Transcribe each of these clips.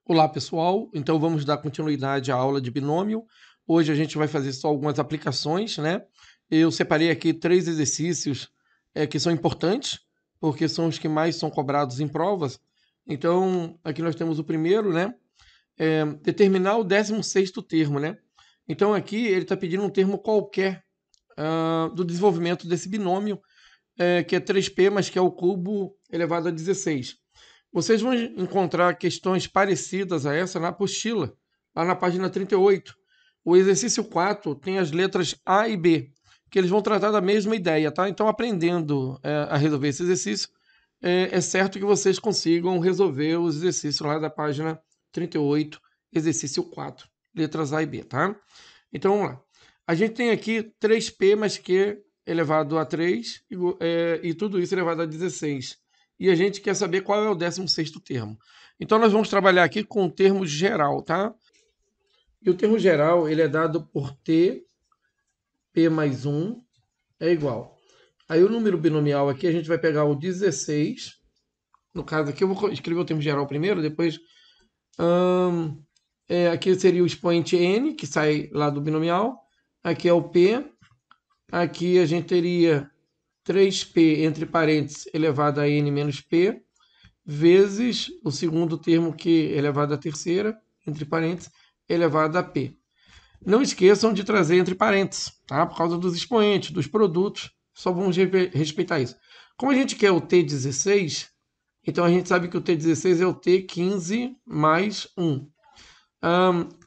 Olá, pessoal. Então vamos dar continuidade à aula de binômio. Hoje a gente vai fazer só algumas aplicações, né? Eu separei aqui 3 exercícios que são importantes, porque são os que mais são cobrados em provas. Então, aqui nós temos o primeiro, né? Determinar o 16º termo, né? Então aqui ele está pedindo um termo qualquer do desenvolvimento desse binômio, que é 3p, mas que é o cubo elevado a 16. Vocês vão encontrar questões parecidas a essa na apostila, lá na página 38. O exercício 4 tem as letras A e B, que eles vão tratar da mesma ideia, tá? Então, aprendendo a resolver esse exercício, é certo que vocês consigam resolver os exercícios lá da página 38, exercício 4, letras A e B, tá? Então, vamos lá. A gente tem aqui 3p mais q elevado a 3 e tudo isso elevado a 16. E a gente quer saber qual é o 16º termo. Então, nós vamos trabalhar aqui com o termo geral, tá? E o termo geral, ele é dado por t, p mais 1 é igual. Aí o número binomial aqui, a gente vai pegar o 16. No caso aqui, eu vou escrever o termo geral primeiro, depois... aqui seria o expoente n, que sai lá do binomial. Aqui é o p. Aqui a gente teria 3p, entre parênteses, elevado a n menos p, vezes o segundo termo que é elevado à terceira, entre parênteses, elevado a p. Não esqueçam de trazer entre parênteses, tá? Por causa dos expoentes, dos produtos, só vamos respeitar isso. Como a gente quer o T16, então a gente sabe que o T16 é o T15 mais 1.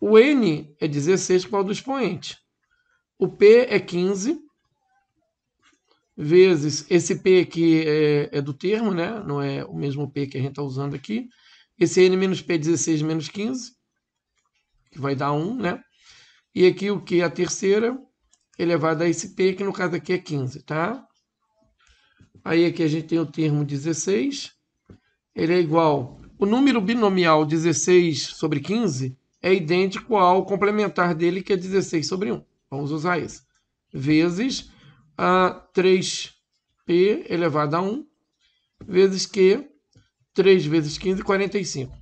O N é 16 por causa do expoente. O P é 15, vezes esse P aqui é do termo, né? Não é o mesmo P que a gente está usando aqui. Esse N menos P é 16 menos 15, que vai dar 1, né? E aqui o que? A terceira elevado a esse P, que no caso aqui é 15, tá? Aí aqui a gente tem o termo 16, ele é igual... O número binomial 16 sobre 15 é idêntico ao complementar dele, que é 16 sobre 1. Vamos usar esse. Vezes a 3p elevado a 1, vezes Q, 3 vezes 15, 45.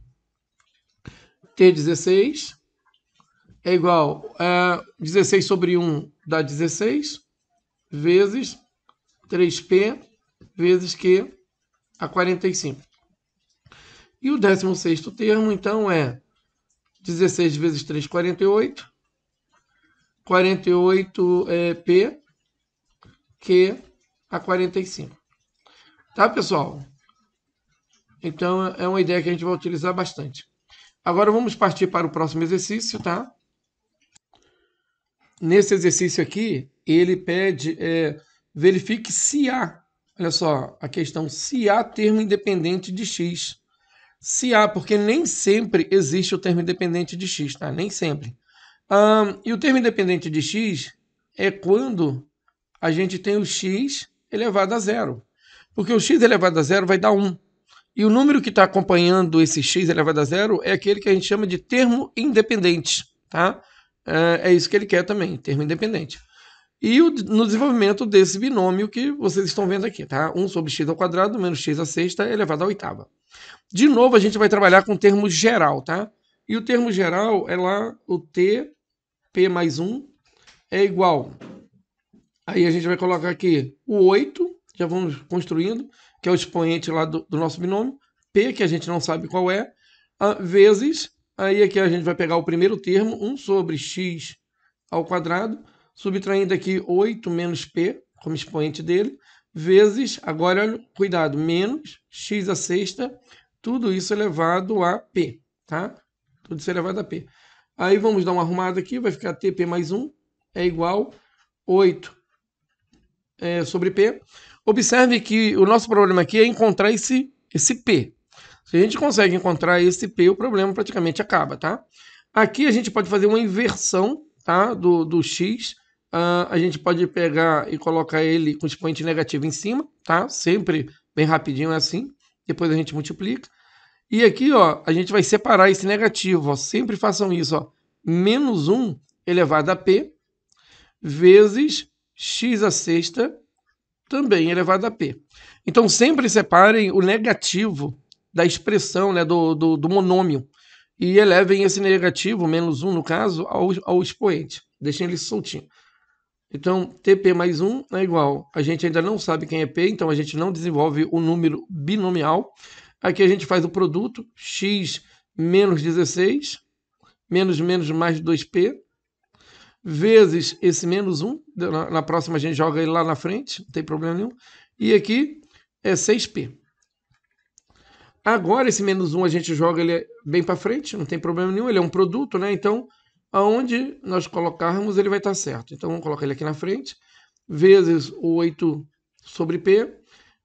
T16 é igual a 16 sobre 1 dá 16, vezes 3p, vezes Q, a 45. E o 16º termo, então, é 16 vezes 3, 48. 48 é P, Q, a 45. Tá, pessoal? Então, é uma ideia que a gente vai utilizar bastante. Agora, vamos partir para o próximo exercício, tá? Nesse exercício aqui, ele pede, verifique se há, olha só, a questão, se há termo independente de x. Se há, porque nem sempre existe o termo independente de x, tá? Nem sempre. E o termo independente de x é quando a gente tem o x elevado a zero. Porque o x elevado a zero vai dar 1. E o número que está acompanhando esse x elevado a zero é aquele que a gente chama de termo independente, tá? É isso que ele quer também, termo independente. E no desenvolvimento desse binômio que vocês estão vendo aqui, tá? 1 sobre x ao quadrado menos x à sexta elevado à oitava. De novo, a gente vai trabalhar com o termo geral, tá? E o termo geral é lá o t, p mais 1, é igual. Aí a gente vai colocar aqui o 8, já vamos construindo, que é o expoente lá do nosso binômio, p, que a gente não sabe qual é, vezes, aí aqui a gente vai pegar o primeiro termo, 1 sobre x ao quadrado, subtraindo aqui 8 menos p, como expoente dele, vezes, agora, cuidado, menos x à sexta, tudo isso elevado a p, tá? Tudo isso elevado a p. Aí vamos dar uma arrumada aqui, vai ficar tp mais 1 é igual 8 sobre p. Observe que o nosso problema aqui é encontrar esse p. Se a gente consegue encontrar esse p, o problema praticamente acaba, tá? Aqui a gente pode fazer uma inversão, tá? do x. A gente pode pegar e colocar ele com expoente negativo em cima, tá? Sempre bem rapidinho é assim. Depois a gente multiplica. E aqui, ó, a gente vai separar esse negativo, ó. Sempre façam isso, ó. Menos 1 elevado a p, vezes x à sexta, também elevado a p. Então, sempre separem o negativo da expressão, né, do monômio. e elevem esse negativo, menos 1 no caso, ao expoente. Deixem ele soltinho. Então, TP mais 1 é igual. A gente ainda não sabe quem é P, então a gente não desenvolve o número binomial. Aqui a gente faz o produto, x menos 16, menos mais 2P, vezes esse menos 1. Na próxima a gente joga ele lá na frente, não tem problema nenhum. E aqui é 6P. Agora esse menos 1 a gente joga ele bem para frente, não tem problema nenhum, ele é um produto, né? Então, aonde nós colocarmos, ele vai estar certo. Então, vamos colocar ele aqui na frente, vezes o 8 sobre P,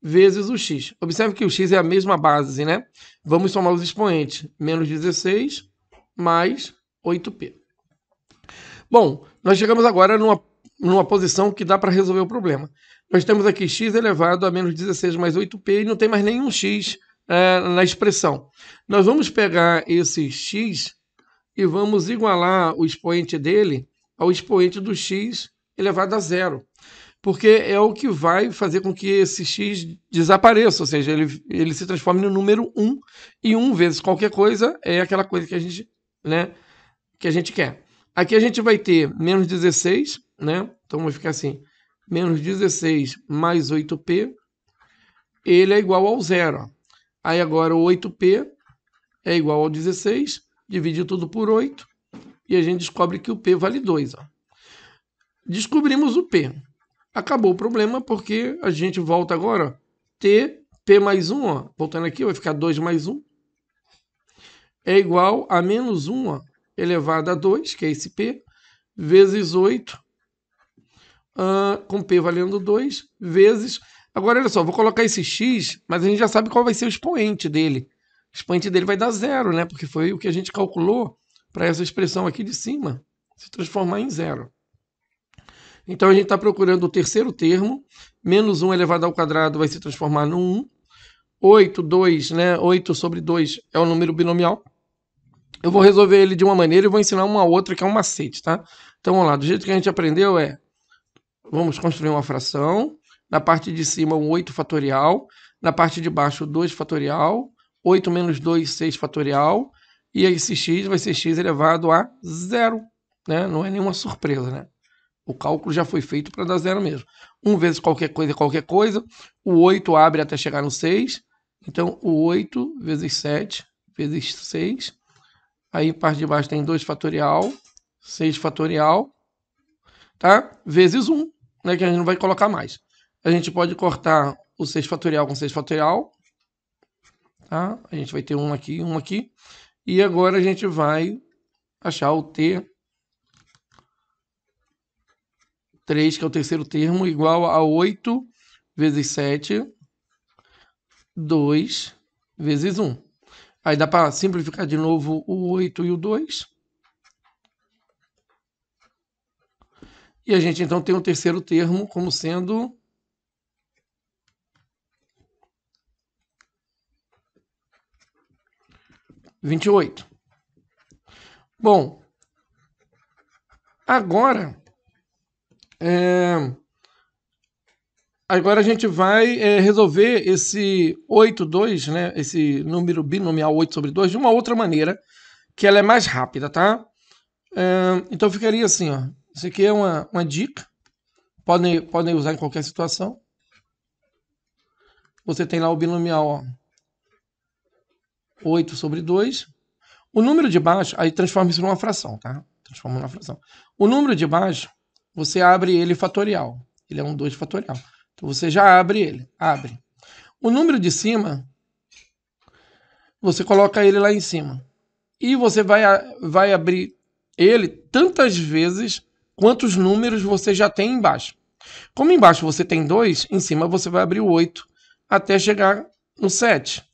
vezes o x. Observe que o x é a mesma base, né? Vamos somar os expoentes. Menos 16 mais 8P. Bom, nós chegamos agora numa posição que dá para resolver o problema. Nós temos aqui x elevado a menos 16 mais 8P e não tem mais nenhum x na expressão. Nós vamos pegar esse x e vamos igualar o expoente dele ao expoente do x elevado a zero. Porque é o que vai fazer com que esse x desapareça, ou seja, ele se transforme no número 1, e 1 vezes qualquer coisa é aquela coisa que a gente, né, que a gente quer. Aqui a gente vai ter menos 16, né? Então vai ficar assim, menos 16 mais 8P, ele é igual ao zero. Aí agora o 8P é igual ao 16, divide tudo por 8, e a gente descobre que o P vale 2. Ó. Descobrimos o P. Acabou o problema, porque a gente volta agora, ó, T, P mais 1, ó, voltando aqui, vai ficar 2 mais 1, é igual a menos 1, ó, elevado a 2, que é esse P, vezes 8, com P valendo 2, vezes... Agora, olha só, vou colocar esse x, mas a gente já sabe qual vai ser o expoente dele. O expoente dele vai dar zero, né? Porque foi o que a gente calculou para essa expressão aqui de cima se transformar em zero. Então, a gente está procurando o terceiro termo. Menos 1 elevado ao quadrado vai se transformar no 1. 8, 2, né? 8 sobre 2 é o número binomial. Eu vou resolver ele de uma maneira e vou ensinar uma outra que é um macete, tá? Então, vamos lá. Do jeito que a gente aprendeu vamos construir uma fração. Na parte de cima, um 8 fatorial. Na parte de baixo, 2 fatorial. 8 menos 2, 6 fatorial. E esse x vai ser x elevado a zero. Né? Não é nenhuma surpresa, né? O cálculo já foi feito para dar zero mesmo. 1 vezes qualquer coisa é qualquer coisa. O 8 abre até chegar no 6. Então, o 8 vezes 7 vezes 6. Aí, parte de baixo tem 2 fatorial. 6 fatorial. Tá? Vezes 1. Né? Que a gente não vai colocar mais. A gente pode cortar o 6 fatorial com 6 fatorial. Tá? A gente vai ter um aqui e um aqui. E agora a gente vai achar o T3, que é o terceiro termo, igual a 8 vezes 7, 2 vezes 1. Aí dá para simplificar de novo o 8 e o 2. E a gente então tem o terceiro termo como sendo 28. Bom, agora a gente vai resolver esse 8, 2, né, esse número binomial 8 sobre 2 de uma outra maneira, que ela é mais rápida, tá? Então ficaria assim, ó. Isso aqui é uma dica, podem usar em qualquer situação. Você tem lá o binomial, ó, 8 sobre 2. O número de baixo, aí transforma isso numa fração, tá? Transforma numa fração. O número de baixo, você abre ele fatorial. Ele é um 2 fatorial. Então você já abre ele. Abre. O número de cima, você coloca ele lá em cima. E você vai abrir ele tantas vezes quantos números você já tem embaixo. Como embaixo você tem 2, em cima você vai abrir o 8 até chegar no 7.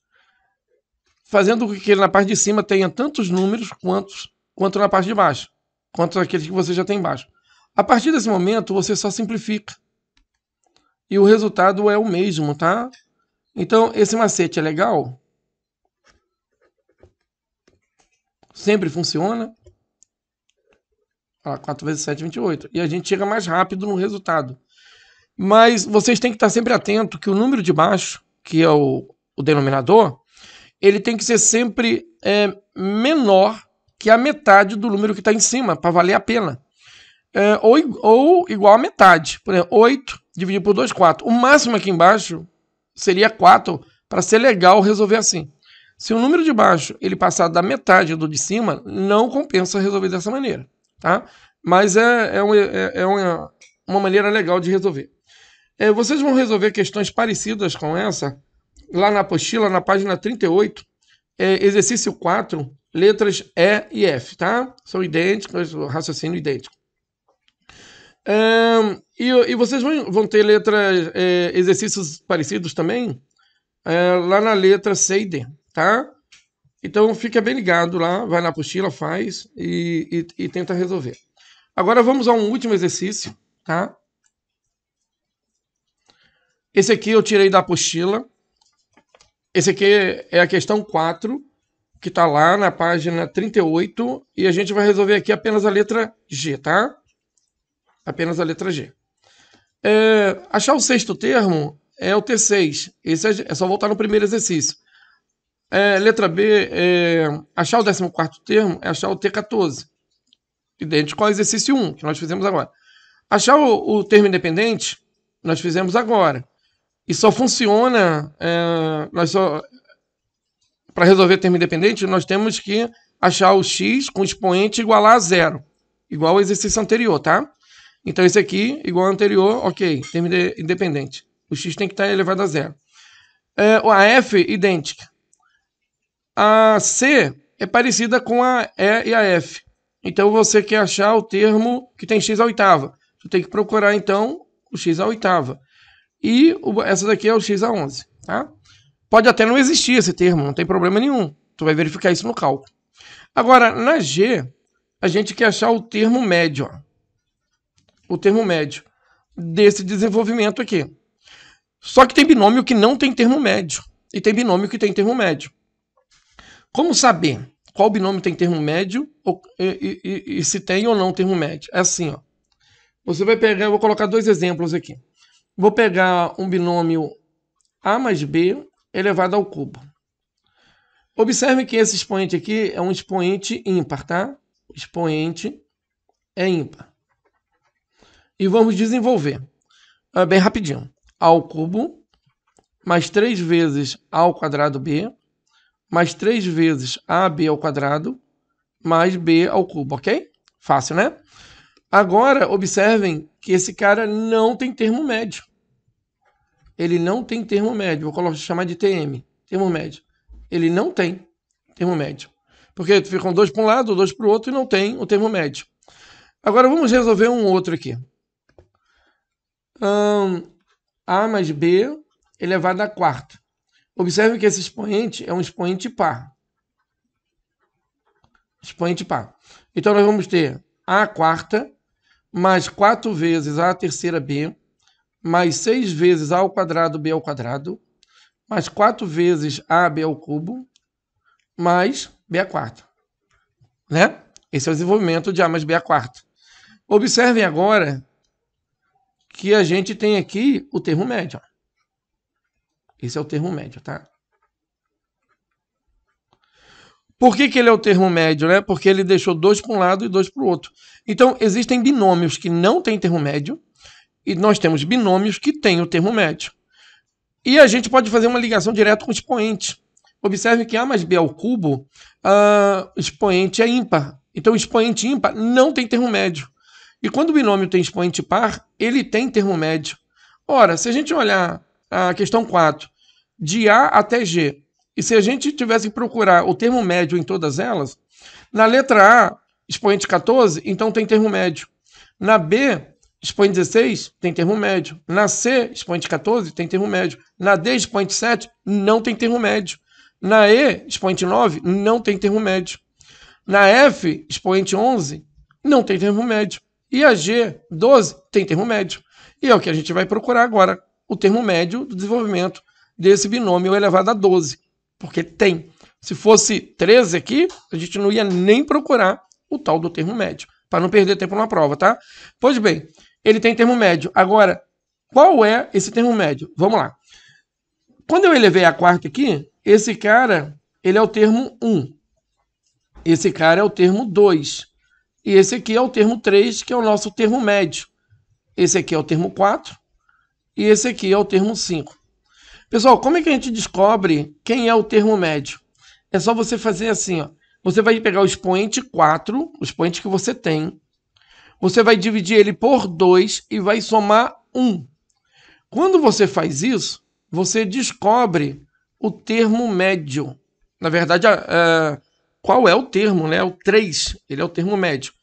Fazendo com que ele na parte de cima tenha tantos números quanto na parte de baixo. Quanto aqueles que você já tem embaixo. A partir desse momento, você só simplifica. E o resultado é o mesmo, tá? Então, esse macete é legal. Sempre funciona. 4 vezes 7, 28. E a gente chega mais rápido no resultado. Mas vocês têm que estar sempre atento que o número de baixo, que é o denominador, ele tem que ser sempre menor que a metade do número que está em cima, para valer a pena. Ou igual a metade. Por exemplo, 8 dividido por 2, 4. O máximo aqui embaixo seria 4, para ser legal resolver assim. Se o número de baixo ele passar da metade do de cima, não compensa resolver dessa maneira, tá? Mas é uma maneira legal de resolver. Vocês vão resolver questões parecidas com essa, lá na apostila, na página 38, exercício 4, letras E e F, tá? São idênticas, o raciocínio idêntico. E vocês vão ter exercícios parecidos também, lá na letra C e D, tá? Então fica bem ligado lá, vai na apostila, faz e tenta resolver. Agora vamos a um último exercício, tá? Esse aqui eu tirei da apostila. Esse aqui é a questão 4, que está lá na página 38, e a gente vai resolver aqui apenas a letra G, tá? Apenas a letra G. Achar o sexto termo é o T6. Esse é só voltar no primeiro exercício. Letra B, achar o 14º termo é achar o T14. Idêntico ao exercício 1, que nós fizemos agora. Achar o termo independente, nós fizemos agora. E só funciona, para resolver termo independente, nós temos que achar o x com expoente igual a 0. Igual ao exercício anterior, tá? Então esse aqui, igual ao anterior, ok, termo independente. O x tem que estar elevado a 0. A F, idêntica. A C é parecida com a E e a F. Então você quer achar o termo que tem x à oitava. Você tem que procurar, então, o x à oitava. E essa daqui é o x a 11. Tá? Pode até não existir esse termo, não tem problema nenhum. Tu vai verificar isso no cálculo. Agora, na G, a gente quer achar o termo médio. Ó. O termo médio desse desenvolvimento aqui. Só que tem binômio que não tem termo médio. E tem binômio que tem termo médio. Como saber qual binômio tem termo médio e se tem ou não termo médio? É assim, ó. Você vai pegar, eu vou colocar dois exemplos aqui. Vou pegar um binômio A mais B elevado ao cubo. Observe que esse expoente aqui é um expoente ímpar, tá? O expoente é ímpar. E vamos desenvolver. Bem rapidinho. A ao cubo, mais 3 vezes A ao quadrado B, mais 3 vezes AB ao quadrado, mais B ao cubo, ok? Fácil, né? Agora, observem que esse cara não tem termo médio. Ele não tem termo médio. Vou chamar de TM, termo médio. Ele não tem termo médio. Porque ficam 2 para um lado, 2 para o outro e não tem o termo médio. Agora, vamos resolver um outro aqui. A mais B elevado à quarta. Observe que esse expoente é um expoente par. Expoente par. Então, nós vamos ter A quarta mais 4 vezes A terceira B, mais 6 vezes A ao quadrado B ao quadrado, mais 4 vezes AB ao cubo, mais B à quarta. Né? Esse é o desenvolvimento de A mais B à quarta. Observem agora que a gente tem aqui o termo médio. Esse é o termo médio, tá? Por que ele é o termo médio, né? Porque ele deixou 2 para um lado e 2 para o outro. Então, existem binômios que não têm termo médio e nós temos binômios que têm o termo médio. E a gente pode fazer uma ligação direta com o expoente. Observe que A mais B ao cubo, o expoente é ímpar. Então, o expoente ímpar não tem termo médio. E quando o binômio tem expoente par, ele tem termo médio. Ora, se a gente olhar a questão 4, de A até G, e se a gente tivesse que procurar o termo médio em todas elas, na letra A, expoente 14, então tem termo médio. Na B, expoente 16, tem termo médio. Na C, expoente 14, tem termo médio. Na D, expoente 7, não tem termo médio. Na E, expoente 9, não tem termo médio. Na F, expoente 11, não tem termo médio. E a G, 12, tem termo médio. E é o que a gente vai procurar agora, o termo médio do desenvolvimento desse binômio elevado a 12. Porque tem. Se fosse 13 aqui, a gente não ia nem procurar o tal do termo médio, para não perder tempo na prova, tá? Pois bem, ele tem termo médio. Agora, qual é esse termo médio? Vamos lá. Quando eu elevei a quarta aqui, esse cara ele é o termo 1. Esse cara é o termo 2. E esse aqui é o termo 3, que é o nosso termo médio. Esse aqui é o termo 4. E esse aqui é o termo 5. Pessoal, como é que a gente descobre quem é o termo médio? É só você fazer assim, ó. Você vai pegar o expoente 4, o expoente que você tem. Você vai dividir ele por 2 e vai somar 1. Quando você faz isso, você descobre o termo médio. Na verdade, qual é o termo, né? O 3, ele é o termo médio.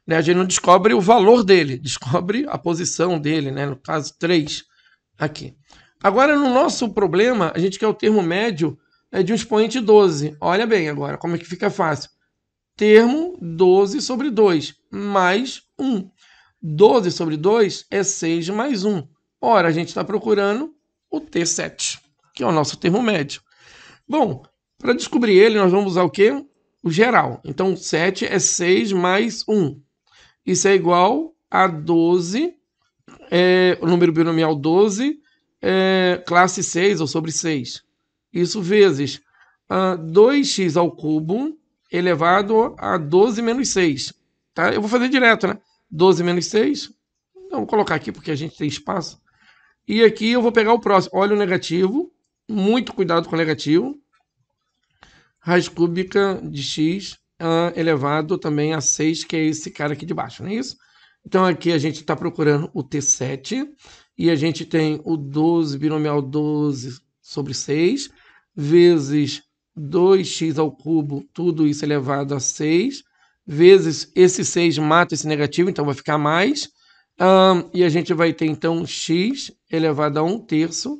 Né? A gente não descobre o valor dele, descobre a posição dele, né? No caso, 3 aqui. Agora, no nosso problema, a gente quer o termo médio de um expoente 12. Olha bem agora, como é que fica fácil. Termo 12 sobre 2, mais 1. 12 sobre 2 é 6 mais 1. Ora, a gente está procurando o T7, que é o nosso termo médio. Bom, para descobrir ele, nós vamos usar o quê? O geral. Então, 7 é 6 mais 1. Isso é igual a 12, o número binomial 12, classe 6 ou sobre 6. Isso vezes 2x ao cubo elevado a 12 menos 6. Tá? Eu vou fazer direto, né? 12 menos 6. Então, vou colocar aqui porque a gente tem espaço. E aqui eu vou pegar o próximo. Olha o negativo. Muito cuidado com o negativo. Raiz cúbica de x elevado também a 6, que é esse cara aqui de baixo, não é isso? Então aqui a gente está procurando o T7 e a gente tem o 12 binomial 12 sobre 6 vezes 2x ao cubo, tudo isso elevado a 6, vezes esse 6 mata esse negativo, então vai ficar mais. E a gente vai ter então x elevado a 1/3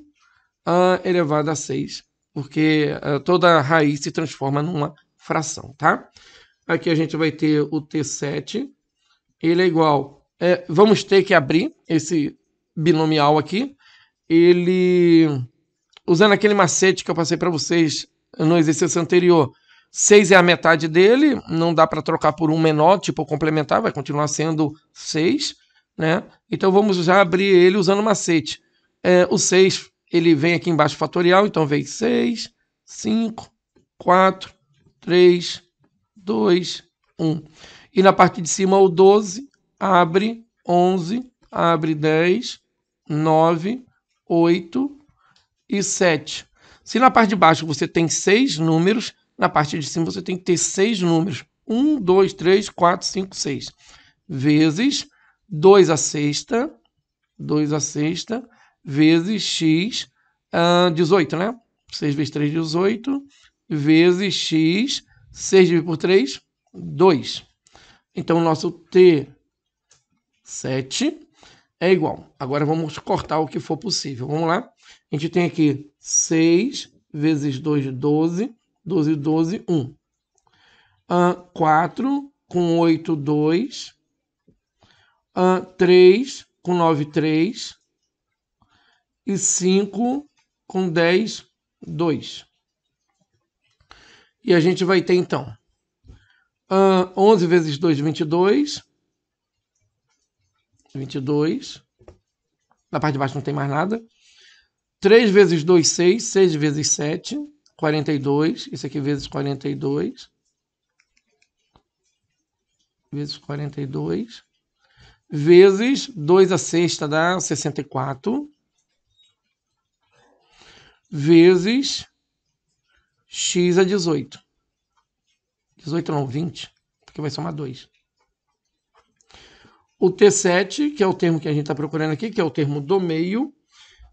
elevado a 6. Porque toda raiz se transforma numa fração, tá? Aqui a gente vai ter o T7, ele é igual... vamos ter que abrir esse binomial aqui. Ele, usando aquele macete que eu passei para vocês no exercício anterior, 6 é a metade dele, não dá para trocar por um menor, tipo complementar, vai continuar sendo 6, né? Então vamos já abrir ele usando o macete. O 6... ele vem aqui embaixo fatorial, então vem 6, 5, 4, 3, 2, 1. E na parte de cima o 12, abre 11, abre 10, 9, 8 e 7. Se na parte de baixo você tem 6 números, na parte de cima você tem que ter 6 números. 1, 2, 3, 4, 5, 6. Vezes 2 à sexta, 2 à sexta, vezes x, 18, né? 6 vezes 3, 18, vezes x, 6 dividido por 3, 2. Então, o nosso T7 é igual. Agora, vamos cortar o que for possível. Vamos lá? A gente tem aqui 6 vezes 2, 12. 12, 12, 1. 4 com 8, 2. 3 com 9, 3. E 5 com 10, 2. E a gente vai ter, então, 11 vezes 2, 22. 22. Na parte de baixo não tem mais nada. 3 vezes 2, 6. 6 vezes 7, 42. Isso aqui vezes 42. Vezes 42. Vezes 2 à sexta dá 64. Vezes x a 18. 18 não, 20, porque vai somar 2. O T7, que é o termo que a gente está procurando aqui, que é o termo do meio,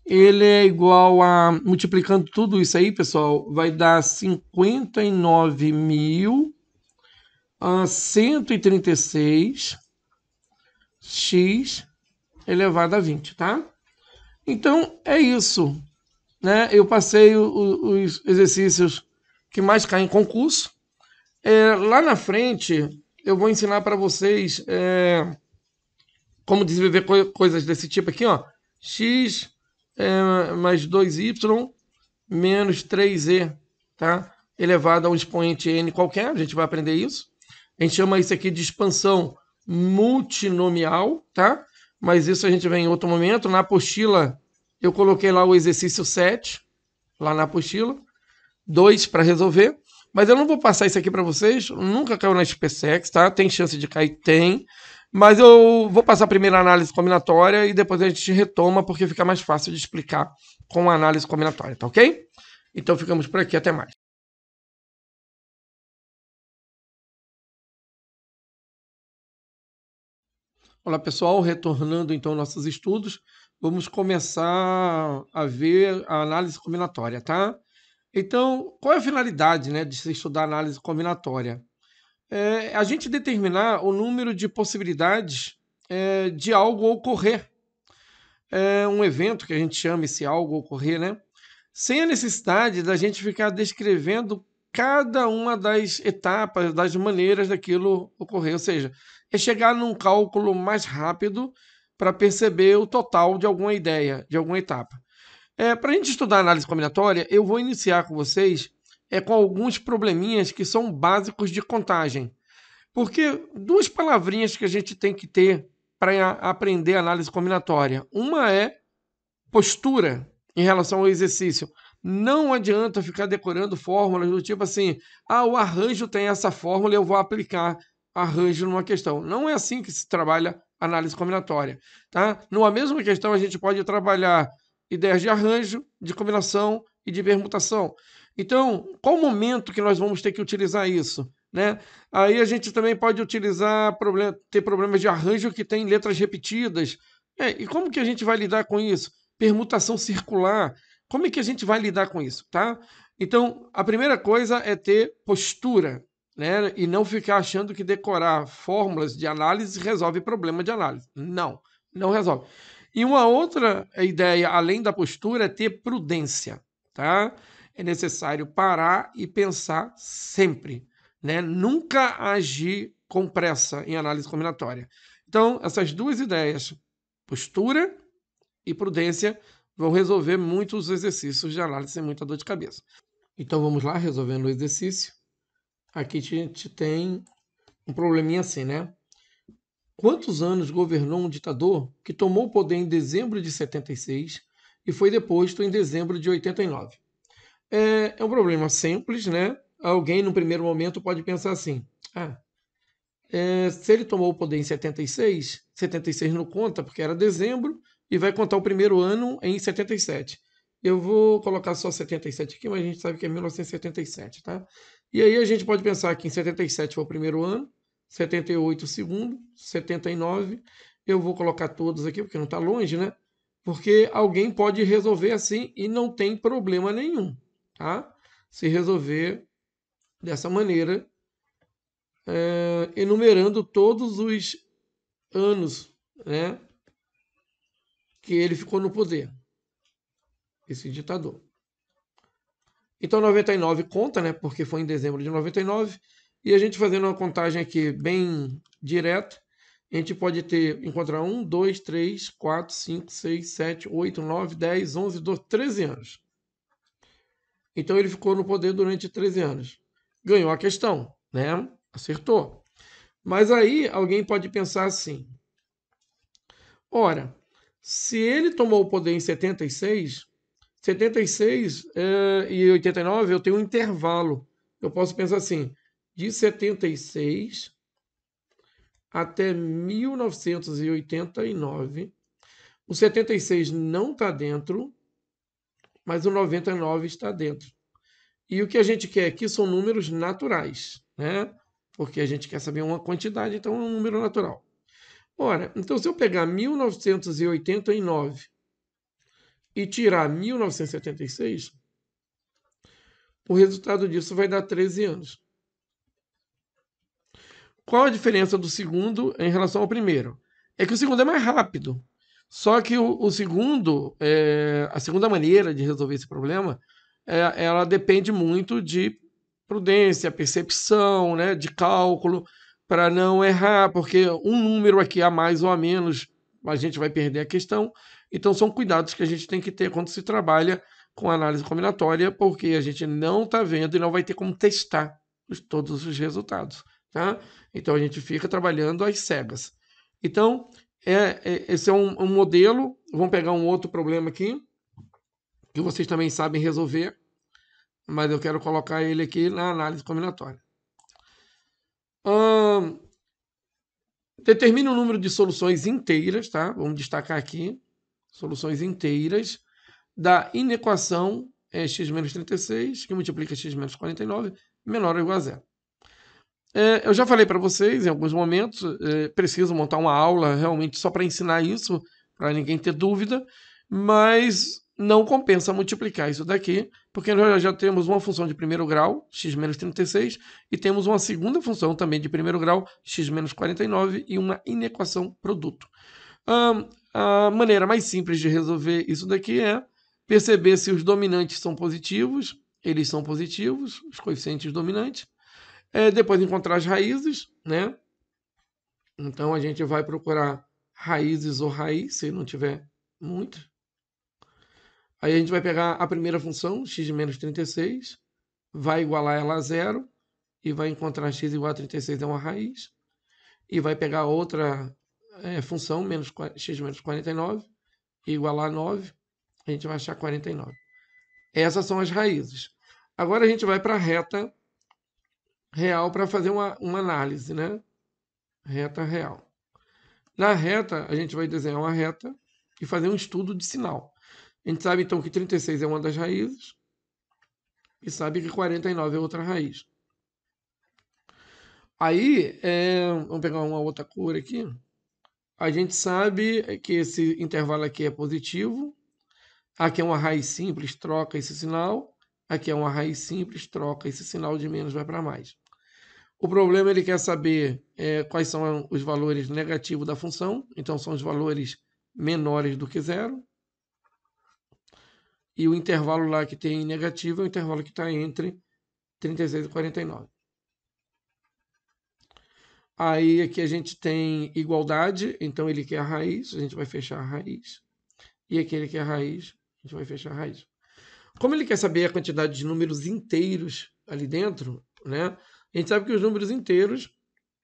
ele é igual a, multiplicando tudo isso aí, pessoal, vai dar 59.136 x elevado a 20, tá? Então, é isso. Né? Eu passei os exercícios que mais caem em concurso. Lá na frente, eu vou ensinar para vocês como desenvolver coisas desse tipo aqui, ó. X mais 2y menos 3e, tá? Elevado a um expoente n qualquer, a gente vai aprender isso. A gente chama isso aqui de expansão multinomial, tá? Mas isso a gente vê em outro momento. Na apostila, eu coloquei lá o exercício 7, lá na apostila, 2 para resolver. Mas eu não vou passar isso aqui para vocês, nunca caiu na SpaceX, tá? Tem chance de cair? Tem. Mas eu vou passar primeiro a análise combinatória e depois a gente retoma, porque fica mais fácil de explicar com a análise combinatória, tá ok? Então ficamos por aqui, até mais. Olá pessoal, retornando então aos nossos estudos, vamos começar a ver a análise combinatória, tá? Então, qual é a finalidade, né, de se estudar análise combinatória? É a gente determinar o número de possibilidades de algo ocorrer. É um evento que a gente chama esse algo ocorrer, né? Sem a necessidade da gente ficar descrevendo cada uma das etapas, das maneiras daquilo ocorrer. Ou seja, é chegar num cálculo mais rápido para perceber o total de alguma ideia, de alguma etapa. Para a gente estudar análise combinatória, eu vou iniciar com vocês com alguns probleminhas que são básicos de contagem. Porque duas palavrinhas que a gente tem que ter para aprender análise combinatória. Uma é postura em relação ao exercício. Não adianta ficar decorando fórmulas do tipo assim, o arranjo tem essa fórmula, eu vou aplicar arranjo numa questão. Não é assim que se trabalha análise combinatória, tá? Numa mesma questão a gente pode trabalhar ideias de arranjo, de combinação e de permutação. Então, qual o momento que nós vamos ter que utilizar isso, né? Aí a gente também pode utilizar ter problemas de arranjo que tem letras repetidas. E como que a gente vai lidar com isso? Permutação circular. Como é que a gente vai lidar com isso, tá? Então, a primeira coisa é ter postura, né? E não ficar achando que decorar fórmulas de análise resolve problema de análise. Não, não resolve. E uma outra ideia, além da postura, é ter prudência, tá? É necessário parar e pensar sempre, né? Nunca agir com pressa em análise combinatória. Então, essas duas ideias, postura e prudência, vão resolver muitos exercícios de análise sem muita dor de cabeça. Então vamos lá, resolvendo o exercício. Aqui a gente tem um probleminha assim, né? Quantos anos governou um ditador que tomou o poder em dezembro de 76 e foi deposto em dezembro de 89? É um problema simples, né? Alguém, no primeiro momento, pode pensar assim: se ele tomou o poder em 76, 76 não conta, porque era dezembro, e vai contar o primeiro ano em 77. Eu vou colocar só 77 aqui, mas a gente sabe que é 1977, tá? E aí a gente pode pensar que em 77 foi o primeiro ano, 78 o segundo, 79. Eu vou colocar todos aqui, porque não está longe, né? Porque alguém pode resolver assim e não tem problema nenhum, tá? Se resolver dessa maneira, enumerando todos os anos, né, que ele ficou no poder, esse ditador. Então 99 conta, né, porque foi em dezembro de 99, e a gente fazendo uma contagem aqui bem direta, a gente pode encontrar 1, 2, 3, 4, 5, 6, 7, 8, 9, 10, 11, 12, 13 anos. Então ele ficou no poder durante 13 anos. Ganhou a questão, né? Acertou. Mas aí alguém pode pensar assim: ora, se ele tomou o poder em 76 e 89 eu tenho um intervalo. Eu posso pensar assim, de 76 até 1989. O 76 não está dentro, mas o 99 está dentro. E o que a gente quer aqui são números naturais, né? Porque a gente quer saber uma quantidade, então é um número natural. Ora, então se eu pegar 1989 e tirar 1976, o resultado disso vai dar 13 anos. Qual a diferença do segundo em relação ao primeiro? É que o segundo é mais rápido. Só que o segundo, a segunda maneira de resolver esse problema, ela depende muito de prudência, percepção, né, de cálculo, para não errar, porque um número aqui a mais ou a menos, a gente vai perder a questão. Então são cuidados que a gente tem que ter quando se trabalha com análise combinatória, porque a gente não está vendo e não vai ter como testar todos os resultados, tá? Então a gente fica trabalhando às cegas. Então, esse é um modelo. Vamos pegar um outro problema aqui, que vocês também sabem resolver. mas eu quero colocar ele aqui na análise combinatória. Determine o número de soluções inteiras, tá? Vamos destacar aqui, soluções inteiras da inequação x menos 36, que multiplica x menos 49, menor ou igual a zero. Eu já falei para vocês em alguns momentos, preciso montar uma aula realmente só para ensinar isso, para ninguém ter dúvida, mas não compensa multiplicar isso daqui, porque nós já temos uma função de primeiro grau, x menos 36, e temos uma segunda função também de primeiro grau, x menos 49, e uma inequação produto. A maneira mais simples de resolver isso daqui é perceber se os dominantes são positivos, eles são positivos, os coeficientes dominantes. Depois encontrar as raízes, né? Então a gente vai procurar raízes ou raiz, se não tiver muito. Aí a gente vai pegar a primeira função, x menos 36, vai igualar ela a zero, e vai encontrar x igual a 36 é uma raiz, e vai pegar outra função, x menos 49, e igualar a 9, a gente vai achar 49. Essas são as raízes. Agora a gente vai para a reta real para fazer uma análise, né? Reta real. Na reta, a gente vai desenhar uma reta e fazer um estudo de sinal. A gente sabe, então, que 36 é uma das raízes e sabe que 49 é outra raiz. Aí, vamos pegar uma outra cor aqui. A gente sabe que esse intervalo aqui é positivo. Aqui é uma raiz simples, troca esse sinal. Aqui é uma raiz simples, troca esse sinal de menos, vai para mais. O problema, ele quer saber quais são os valores negativos da função. Então, são os valores menores do que zero. E o intervalo lá que tem negativo é o intervalo que está entre 36 e 49. Aí aqui a gente tem igualdade, então ele quer a raiz, a gente vai fechar a raiz. E aqui ele quer a raiz, a gente vai fechar a raiz. Como ele quer saber a quantidade de números inteiros ali dentro, né? A gente sabe que os números inteiros,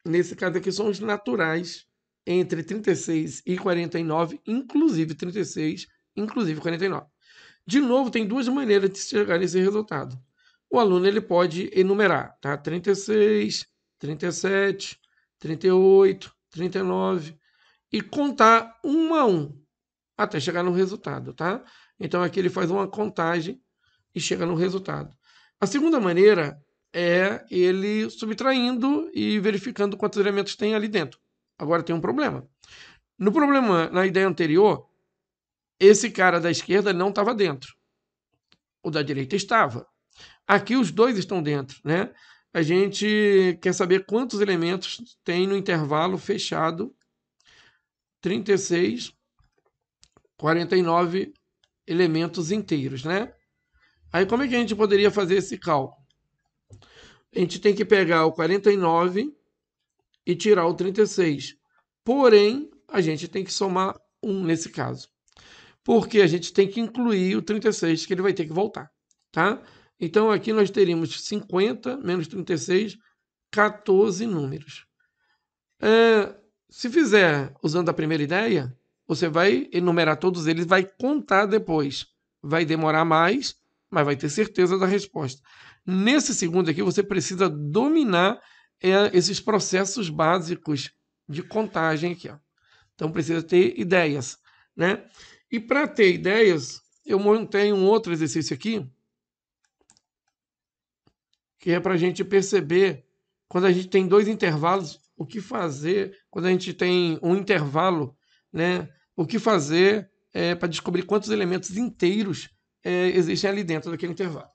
nesse caso aqui, são os naturais entre 36 e 49, inclusive 36, inclusive 49. De novo, tem duas maneiras de chegar nesse resultado. O aluno ele pode enumerar, tá? 36, 37, 38, 39 e contar um a um até chegar no resultado, tá? Então aqui ele faz uma contagem e chega no resultado. A segunda maneira é ele subtraindo e verificando quantos elementos tem ali dentro. Agora tem um problema. No problema, na ideia anterior, esse cara da esquerda não estava dentro. O da direita estava. Aqui os dois estão dentro, né? A gente quer saber quantos elementos tem no intervalo fechado 36, 49 elementos inteiros, né? Aí como é que a gente poderia fazer esse cálculo? A gente tem que pegar o 49 e tirar o 36. Porém, a gente tem que somar 1 nesse caso. Porque a gente tem que incluir o 36, que ele vai ter que voltar, tá? Então, aqui nós teríamos 50 menos 36, 14 números. Se fizer usando a primeira ideia, você vai enumerar todos eles, vai contar depois. Vai demorar mais, mas vai ter certeza da resposta. Nesse segundo aqui, você precisa dominar esses processos básicos de contagem aqui, ó. Então, precisa ter ideias, né? E para ter ideias, eu montei um outro exercício aqui, que é para a gente perceber, quando a gente tem dois intervalos, o que fazer, quando a gente tem um intervalo, né? O que fazer para descobrir quantos elementos inteiros existem ali dentro daquele intervalo.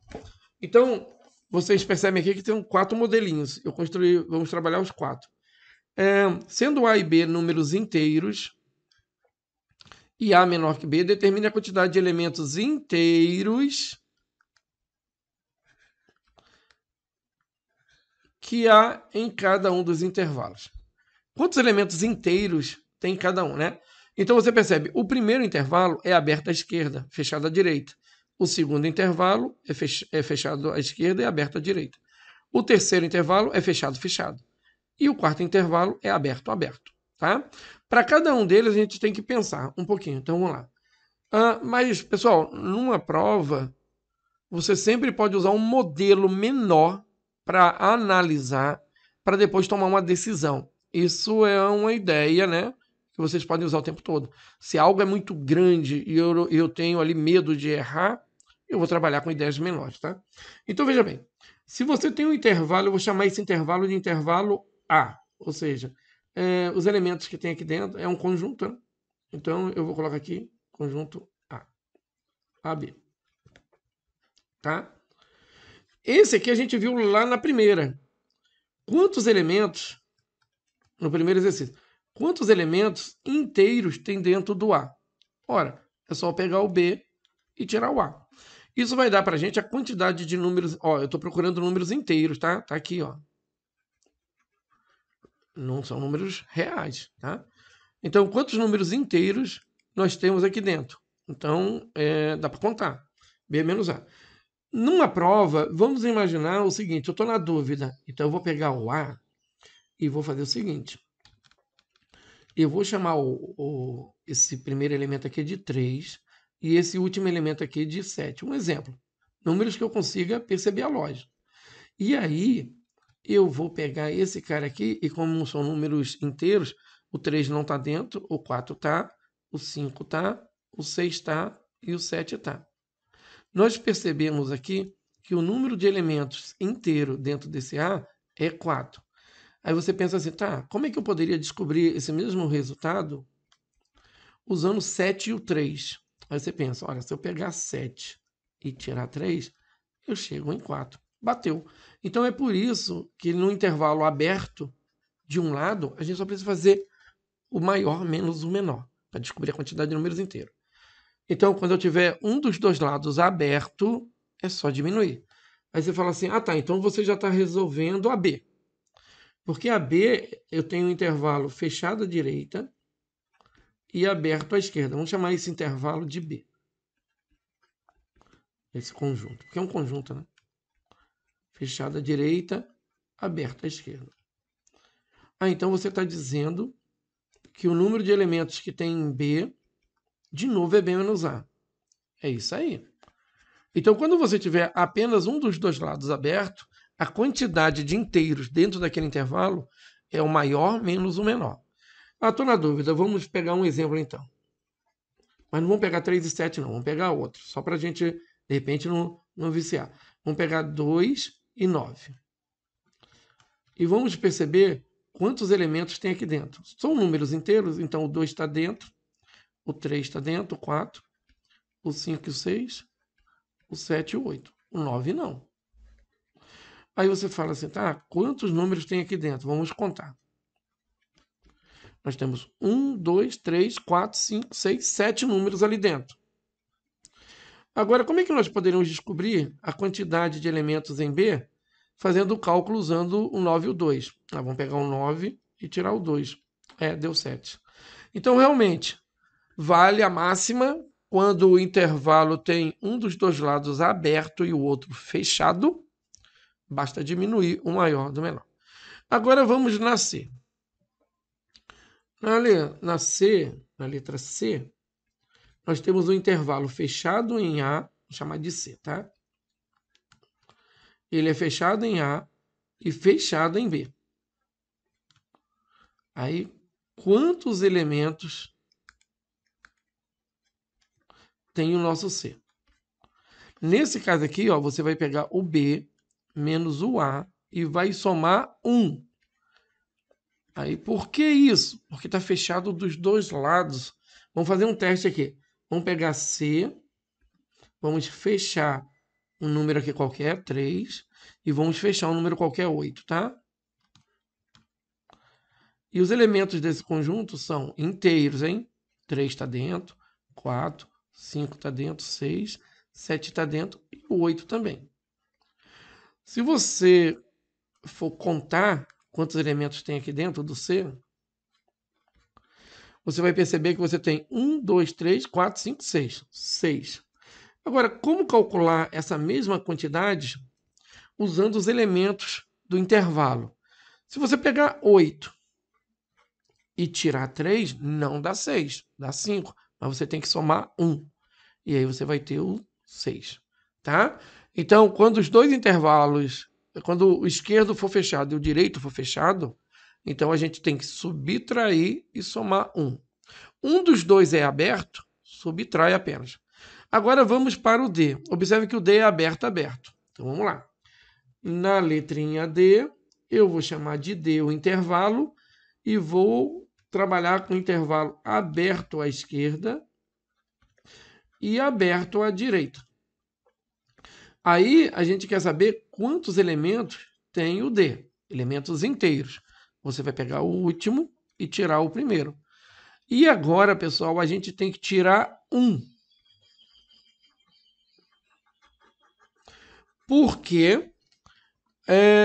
Então, vocês percebem aqui que tem 4 modelinhos. Eu construí, vamos trabalhar os 4. Sendo A e B números inteiros, e A menor que B, determine a quantidade de elementos inteiros que há em cada um dos intervalos. Quantos elementos inteiros tem cada um, né? Então você percebe, o primeiro intervalo é aberto à esquerda, fechado à direita. O segundo intervalo é fechado à esquerda e aberto à direita. O terceiro intervalo é fechado, fechado. E o quarto intervalo é aberto, aberto. Tá? Para cada um deles a gente tem que pensar um pouquinho. Então vamos lá. Mas, pessoal, numa prova, você sempre pode usar um modelo menor para analisar, para depois tomar uma decisão. Isso é uma ideia, né? Que vocês podem usar o tempo todo. Se algo é muito grande e eu tenho ali medo de errar, eu vou trabalhar com ideias menores, tá? Então, veja bem. Se você tem um intervalo, eu vou chamar esse intervalo de intervalo A. Ou seja, os elementos que tem aqui dentro é um conjunto, né? Então, eu vou colocar aqui conjunto A. AB. Tá? Esse aqui a gente viu lá na primeira. Quantos elementos, no primeiro exercício, quantos elementos inteiros tem dentro do A? Ora, é só pegar o B e tirar o A. Isso vai dar para a gente a quantidade de números. Ó, eu estou procurando números inteiros, tá? Tá aqui, ó. Não são números reais, tá? Então, quantos números inteiros nós temos aqui dentro? Então, dá para contar. B menos A. Numa prova, vamos imaginar o seguinte, eu estou na dúvida, então eu vou pegar o A e vou fazer o seguinte. Eu vou chamar esse primeiro elemento aqui de 3 e esse último elemento aqui de 7. Um exemplo, números que eu consiga perceber a lógica. E aí, eu vou pegar esse cara aqui e como são números inteiros, o 3 não está dentro, o 4 está, o 5 está, o 6 está e o 7 está. Nós percebemos aqui que o número de elementos inteiro dentro desse A é 4. Aí você pensa assim, tá, como é que eu poderia descobrir esse mesmo resultado usando 7 e o 3? Aí você pensa, olha, se eu pegar 7 e tirar 3, eu chego em 4. Bateu. Então é por isso que no intervalo aberto, de um lado, a gente só precisa fazer o maior menos o menor, para descobrir a quantidade de números inteiros. Então, quando eu tiver um dos dois lados aberto, é só diminuir. Aí você fala assim, ah tá, então você já está resolvendo a B. Porque a B, eu tenho um intervalo fechado à direita e aberto à esquerda. Vamos chamar esse intervalo de B. Esse conjunto, porque é um conjunto, né? Fechado à direita, aberto à esquerda. Ah, então você está dizendo que o número de elementos que tem em B, de novo, é B menos A. É isso aí. Então, quando você tiver apenas um dos dois lados aberto, a quantidade de inteiros dentro daquele intervalo é o maior menos o menor. Ah, estou na dúvida. Vamos pegar um exemplo, então. Mas não vamos pegar 3 e 7, não. Vamos pegar outro. Só para a gente, de repente, não viciar. Vamos pegar 2 e 9. E vamos perceber quantos elementos tem aqui dentro. São números inteiros, então o 2 está dentro, o 3 está dentro, o 4, o 5 e o 6, o 7 e o 8. O 9 não. Aí você fala assim, tá, quantos números tem aqui dentro? Vamos contar. Nós temos 1, 2, 3, 4, 5, 6, 7 números ali dentro. Agora, como é que nós poderíamos descobrir a quantidade de elementos em B fazendo o cálculo usando o 9 e o 2? Vamos pegar o 9 e tirar o 2. Deu 7. Então, realmente, vale a máxima quando o intervalo tem um dos dois lados aberto e o outro fechado. Basta diminuir o maior do menor. Agora vamos na C. Na letra C, nós temos um intervalo fechado em A, vou chamar de C, tá? Ele é fechado em A e fechado em B. Aí, quantos elementos tem o nosso C? Nesse caso aqui, ó, você vai pegar o B menos o A e vai somar 1. Aí, por que isso? Porque está fechado dos dois lados. Vamos fazer um teste aqui. Vamos pegar C, vamos fechar um número aqui qualquer, 3, e vamos fechar um número qualquer, 8, tá? E os elementos desse conjunto são inteiros, hein? 3 está dentro, 4, 5 está dentro, 6, 7 está dentro e o 8 também. Se você for contar quantos elementos tem aqui dentro do C, você vai perceber que você tem 1, 2, 3, 4, 5, 6. 6. Agora, como calcular essa mesma quantidade usando os elementos do intervalo? Se você pegar 8 e tirar 3, não dá 6, dá 5. Mas você tem que somar 1. E aí você vai ter o 6. tá? Então, quando os dois intervalos, quando o esquerdo for fechado e o direito for fechado, então a gente tem que subtrair e somar 1. Um dos dois é aberto, subtrai apenas. Agora vamos para o D. Observe que o D é aberto, aberto. Então vamos lá. Na letrinha D, eu vou chamar de D o intervalo e vou trabalhar com o intervalo aberto à esquerda e aberto à direita. Aí a gente quer saber quantos elementos tem o D, elementos inteiros. Você vai pegar o último e tirar o primeiro. E agora, pessoal, a gente tem que tirar 1. Porque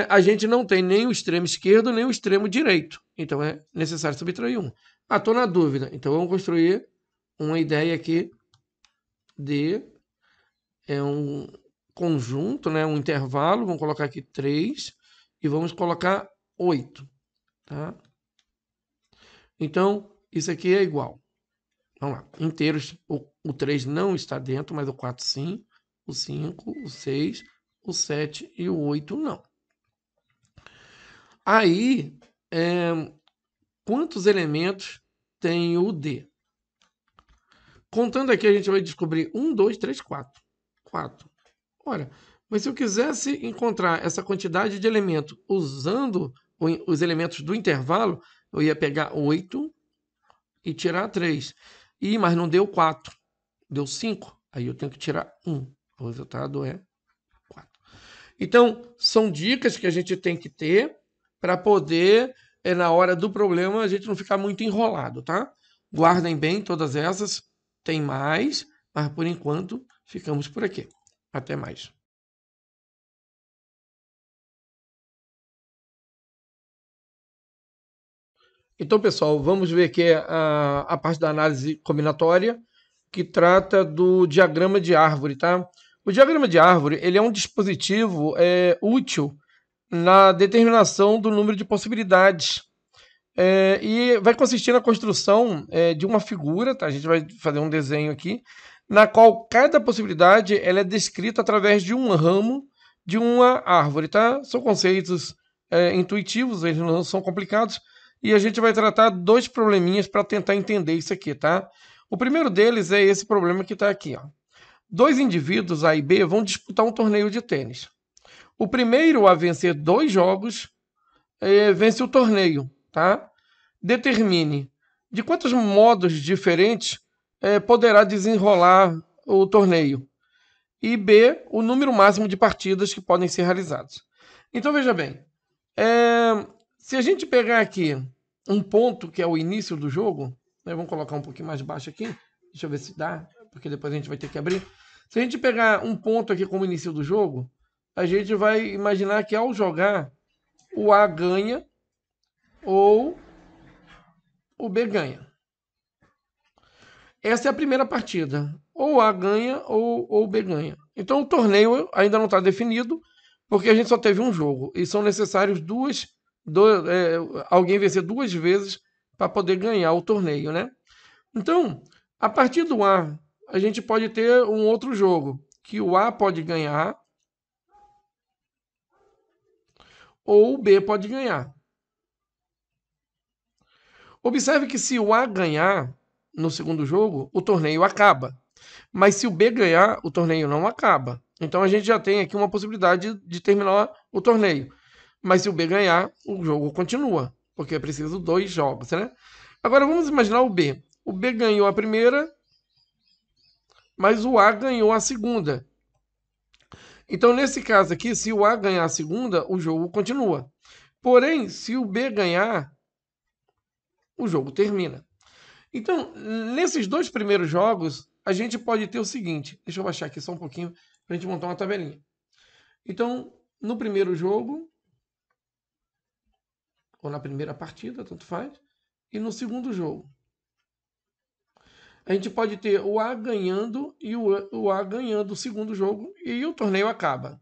a gente não tem nem o extremo esquerdo nem o extremo direito. Então é necessário subtrair 1. Estou na dúvida. Então vamos construir uma ideia aqui de um conjunto, né, um intervalo. Vamos colocar aqui 3 e vamos colocar 8. Tá? Então, isso aqui é igual. Vamos lá. Inteiros, o 3 não está dentro, mas o 4 sim. O 5, o 6, o 7 e o 8 não. Aí, quantos elementos tem o D? Contando aqui, a gente vai descobrir 1, 2, 3, 4. 4. Ora, mas se eu quisesse encontrar essa quantidade de elementos usando os elementos do intervalo, eu ia pegar 8 e tirar 3. Mas não deu 4, deu 5. Aí eu tenho que tirar 1. O resultado é 4. Então, são dicas que a gente tem que ter para poder, na hora do problema, a gente não ficar muito enrolado, tá? Guardem bem todas essas. Tem mais, mas por enquanto ficamos por aqui. Até mais. Então, pessoal, vamos ver aqui a parte da análise combinatória, que trata do diagrama de árvore, tá? O diagrama de árvore ele é um dispositivo útil na determinação do número de possibilidades. E vai consistir na construção de uma figura, tá? A gente vai fazer um desenho aqui, na qual cada possibilidade ela é descrita através de um ramo de uma árvore, tá? São conceitos intuitivos, eles não são complicados, e a gente vai tratar 2 probleminhas para tentar entender isso aqui, tá? O primeiro deles é esse problema que está aqui, ó. 2 indivíduos, A e B, vão disputar um torneio de tênis. O primeiro a vencer 2 jogos vence o torneio, tá? Determine de quantos modos diferentes poderá desenrolar o torneio. E B, o número máximo de partidas que podem ser realizadas. Então, veja bem, se a gente pegar aqui um ponto que é o início do jogo, né, vamos colocar um pouquinho mais baixo aqui, deixa eu ver se dá, porque depois a gente vai ter que abrir. Se a gente pegar um ponto aqui como início do jogo, a gente vai imaginar que ao jogar, o A ganha ou o B ganha. Essa é a primeira partida. Ou A ganha ou o B ganha. Então o torneio ainda não está definido, porque a gente só teve um jogo. E são necessários alguém vencer 2 vezes para poder ganhar o torneio, né? Então, a partir do A, a gente pode ter um outro jogo, que o A pode ganhar ou o B pode ganhar. Observe que se o A ganhar no segundo jogo, o torneio acaba. Mas se o B ganhar, o torneio não acaba. Então a gente já tem aqui uma possibilidade de terminar o torneio. Mas se o B ganhar, o jogo continua, porque é preciso 2 jogos, né? Agora vamos imaginar o B. O B ganhou a primeira, mas o A ganhou a segunda. Então, nesse caso aqui, se o A ganhar a segunda, o jogo continua. Porém, se o B ganhar, o jogo termina. Então, nesses 2 primeiros jogos, a gente pode ter o seguinte. Deixa eu baixar aqui só um pouquinho para a gente montar uma tabelinha. Então, no primeiro jogo, ou na primeira partida, tanto faz, e no segundo jogo, a gente pode ter o A ganhando e o A ganhando o segundo jogo e o torneio acaba.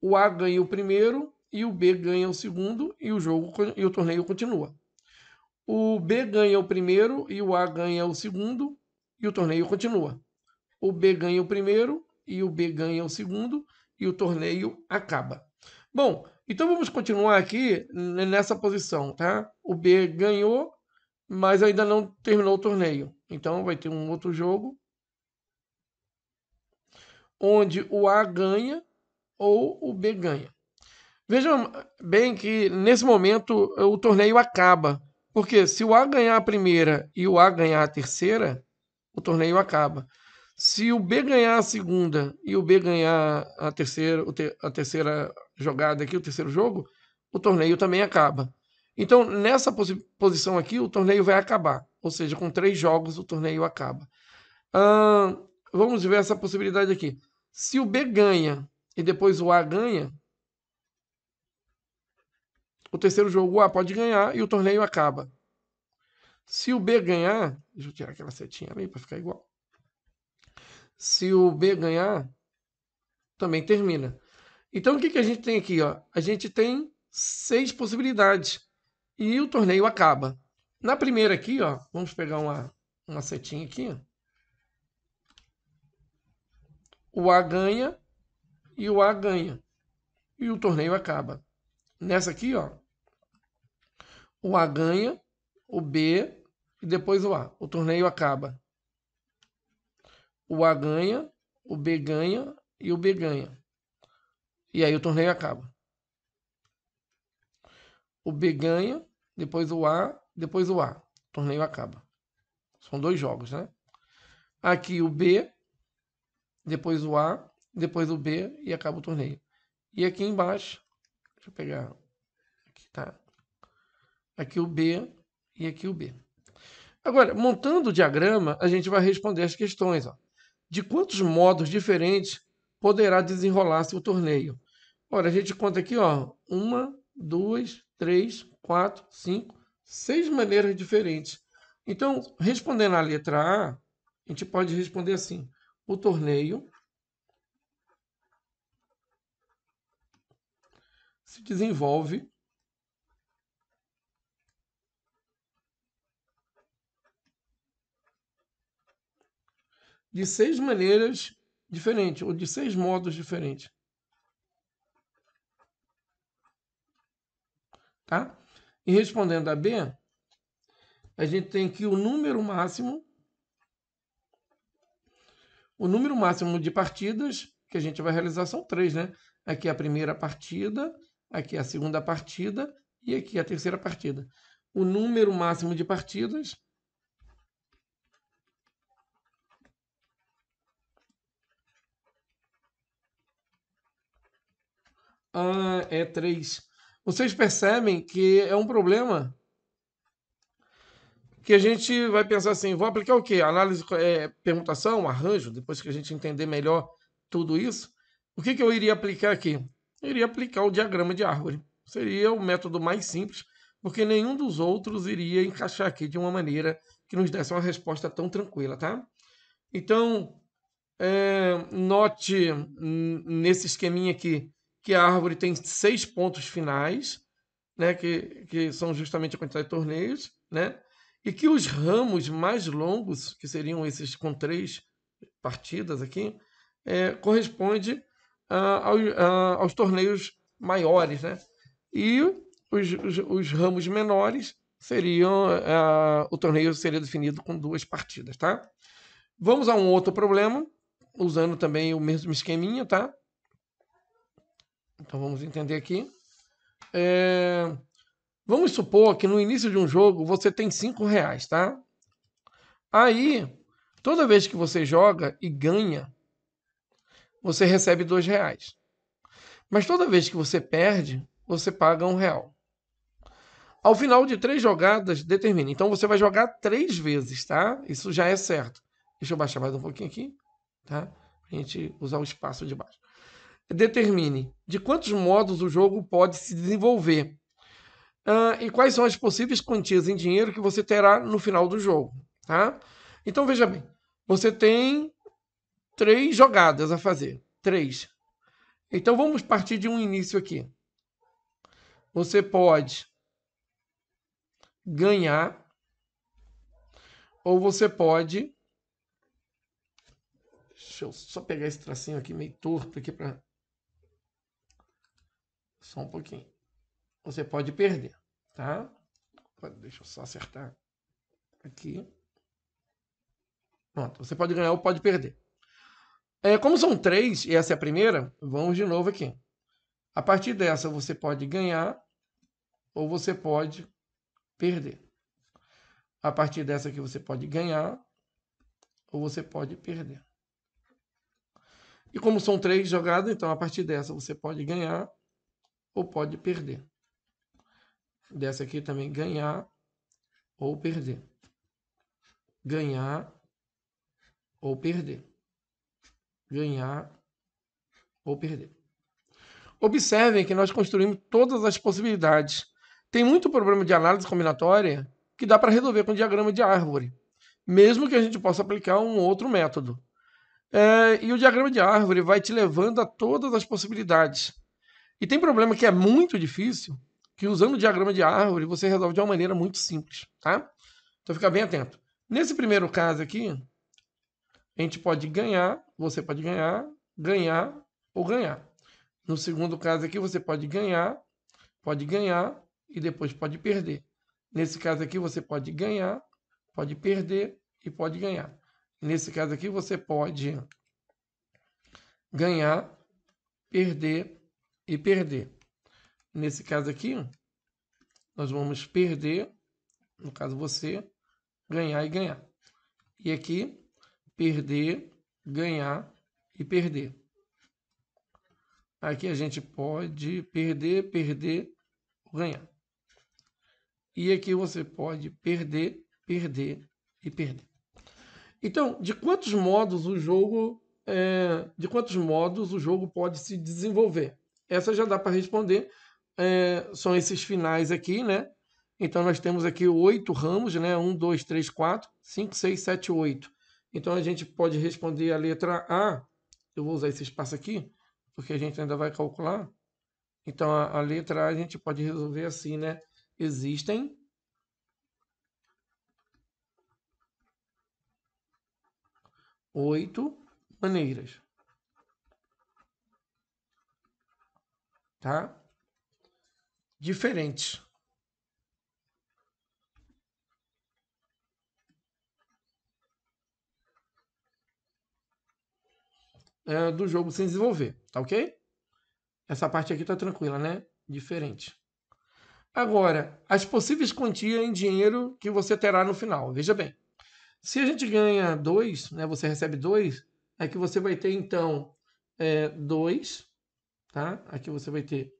O A ganha o primeiro e o B ganha o segundo e o torneio continua. O B ganha o primeiro e o A ganha o segundo e o torneio continua. O B ganha o primeiro e o B ganha o segundo e o torneio acaba. Bom, então vamos continuar aqui nessa posição, tá? O B ganhou, mas ainda não terminou o torneio. Então vai ter um outro jogo onde o A ganha ou o B ganha. Vejam bem que nesse momento o torneio acaba. Porque se o A ganhar a primeira e o A ganhar a terceira, o torneio acaba. Se o B ganhar a segunda e o B ganhar a terceira jogada aqui, o terceiro jogo, o torneio também acaba. Então, nessa posição aqui, o torneio vai acabar. Ou seja, com 3 jogos, o torneio acaba. Ah, vamos ver essa possibilidade aqui. Se o B ganha e depois o A ganha, o terceiro jogo o A pode ganhar e o torneio acaba. Se o B ganhar, deixa eu tirar aquela setinha ali para ficar igual. Se o B ganhar, também termina. Então o que a gente tem aqui? Ó? A gente tem 6 possibilidades e o torneio acaba. Na primeira aqui, ó, vamos pegar uma setinha aqui. Ó. O A ganha e o A ganha e o torneio acaba. Nessa aqui, ó, o A ganha, o B e depois o A. O torneio acaba. O A ganha, o B ganha e o B ganha. E aí o torneio acaba. O B ganha, depois o A, depois o A. O torneio acaba. São 2 jogos, né? Aqui o B, depois o A, depois o B e acaba o torneio. E aqui embaixo, deixa eu pegar aqui, tá? Aqui o B e aqui o B. Agora, montando o diagrama, a gente vai responder as questões. Ó. De quantos modos diferentes poderá desenrolar-se o torneio? Ora, a gente conta aqui, ó, 1, 2, 3, 4, 5, 6 maneiras diferentes. Então, respondendo a letra A, a gente pode responder assim: o torneio se desenvolve de 6 maneiras diferentes, ou de 6 modos diferentes. Tá? E respondendo a B, a gente tem que o número máximo de partidas que a gente vai realizar são 3, né? Aqui é a primeira partida, aqui é a segunda partida e aqui é a terceira partida. O número máximo de partidas é 3. Vocês percebem que é um problema que a gente vai pensar assim, vou aplicar o quê? Análise, permutação, arranjo, depois que a gente entender melhor tudo isso. O que eu iria aplicar aqui? Eu iria aplicar o diagrama de árvore. Seria o método mais simples, porque nenhum dos outros iria encaixar aqui de uma maneira que nos desse uma resposta tão tranquila, tá? Então, note nesse esqueminha aqui que a árvore tem 6 pontos finais, né, que são justamente a quantidade de torneios, né, e que os ramos mais longos, que seriam esses com 3 partidas aqui, corresponde aos torneios maiores, né, e os ramos menores seriam, o torneio seria definido com 2 partidas, tá? Vamos a um outro problema, usando também o mesmo esqueminha, tá? Então vamos entender aqui. Vamos supor que no início de um jogo você tem R$ 5, tá? Aí, toda vez que você joga e ganha, você recebe R$ 2. Mas toda vez que você perde, você paga R$ 1. Ao final de 3 jogadas, determine. Então você vai jogar 3 vezes, tá? Isso já é certo. Deixa eu baixar mais um pouquinho aqui, tá? Pra gente usar o espaço de baixo. Determine de quantos modos o jogo pode se desenvolver. E quais são as possíveis quantias em dinheiro que você terá no final do jogo. Tá? Então veja bem, você tem 3 jogadas a fazer. 3. Então vamos partir de um início aqui. Você pode ganhar ou você pode Deixa eu só pegar esse tracinho aqui meio torto aqui para... Só um pouquinho. Você pode perder, tá? Deixa eu só acertar aqui. Pronto, você pode ganhar ou pode perder. Como são 3, e essa é a primeira, vamos de novo aqui. A partir dessa, você pode ganhar ou você pode perder. A partir dessa aqui, você pode ganhar ou você pode perder. E como são 3 jogadas, então a partir dessa você pode ganhar ou pode perder. Dessa aqui também ganhar ou perder. Ganhar ou perder. Ganhar ou perder. Observem que nós construímos todas as possibilidades. Tem muito problema de análise combinatória que dá para resolver com diagrama de árvore, mesmo que a gente possa aplicar um outro método. E o diagrama de árvore vai te levando a todas as possibilidades. E tem problema que é muito difícil, que usando o diagrama de árvore você resolve de uma maneira muito simples, tá? Então fica bem atento. Nesse primeiro caso aqui, a gente pode ganhar, você pode ganhar, ganhar ou ganhar. No segundo caso aqui, você pode ganhar e depois pode perder. Nesse caso aqui, você pode ganhar, pode perder e pode ganhar. Nesse caso aqui, você pode ganhar, perder e perder. Nesse caso aqui, nós vamos perder, no caso você, ganhar e ganhar. E aqui, perder, ganhar e perder. Aqui a gente pode perder, perder ou ganhar. E aqui você pode perder, perder e perder. Então, de quantos modos o jogo pode se desenvolver? Essa já dá para responder. São esses finais aqui, né? Então nós temos aqui 8 ramos, né? 1, 2, 3, 4, 5, 6, 7, 8. Então a gente pode responder a letra A. Eu vou usar esse espaço aqui, porque a gente ainda vai calcular. Então a letra A a gente pode resolver assim, né? Existem 8 maneiras, tá? Diferentes. Do jogo se desenvolver, tá ok? Essa parte aqui tá tranquila, né? Diferente. Agora, as possíveis quantias em dinheiro que você terá no final. Veja bem, se a gente ganha 2, né? Você recebe 2, aqui você vai ter então 2, tá? Aqui você vai ter